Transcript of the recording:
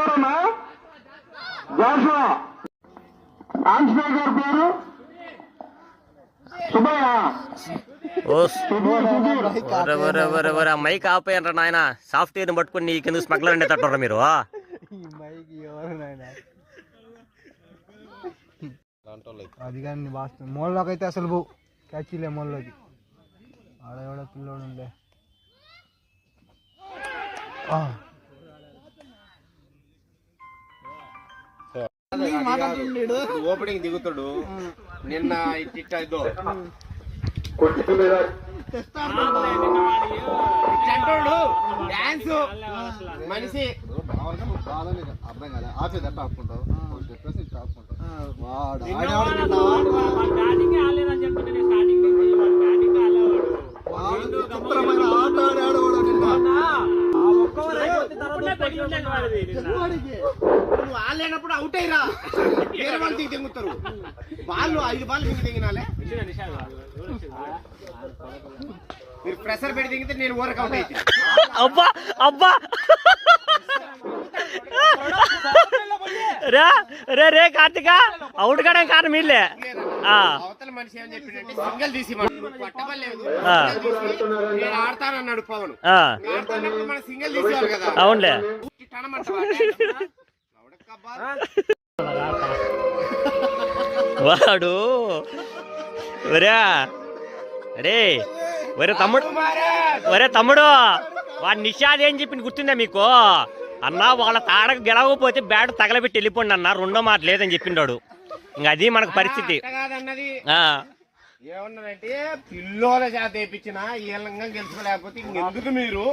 ఎవరన్నా జాషువా ఆంజనేయ గారి పేరు సుబ్బయ్య. మైక్ ఆపోయారు నాయన. సాఫ్ట్వేర్ పట్టుకుని నీకెందుకు స్మగ్లర్ అంటే తట్టురా మీరు. అది కానీ మూలలోకి అయితే అసలు పో క్యాచ్లే మూలలోకి. ఆడ ఎవడో పిల్లోడు ఉండే ఓపెనింగ్ దిగుతాడు. నిన్న ఇదో డాన్స్ మనిషి అర్థం కదా ఆఫీస్ ఎట్లా ఆపుకుంటావు వాడు చిత్రమైన ఆట ఆడాడు నువ్వు ఆడలేనప్పుడు అవుట్ అయ్యిరా. వేరే వాళ్ళు దిగి తెంగుతారు. వాళ్ళు 5 బాల్ మీకు తెగినాలే. మీరు ప్రెషర్ పెట్టి దిగితే నేను ఊరకు అవుట్ అయితే. అబ్బా అబ్బా రే రే కార్తిక అవుట్ కావడం కారణం వీళ్ళే. అవతల మనిషి ఏమని చెప్పిందంటే సింగల్ తీసి పట్టలేదు నేను ఆడతానన్నాడు పవన్. ఆడతానప్పుడు మనం సింగల్ తీసేవాళ్ళు కదా. అవునులే. వాడు ఒరే తమ్ముడు వాడు నిషాద్ ఏం చెప్పింది గుర్తుందా మీకు? అన్న వాళ్ళ తాడకు గెలవకపోతే బ్యాట్ తగలబెట్టి వెళ్ళిపోండి అన్న, రెండో మాట లేదని చెప్పిండాడు. ఇంకా అది మనకు పరిస్థితి. ఏమన్నారంటే పిల్లోల చేత వేయించిన ఈ గెలుచుకోలేకపోతే ఇంకెందుకు మీరు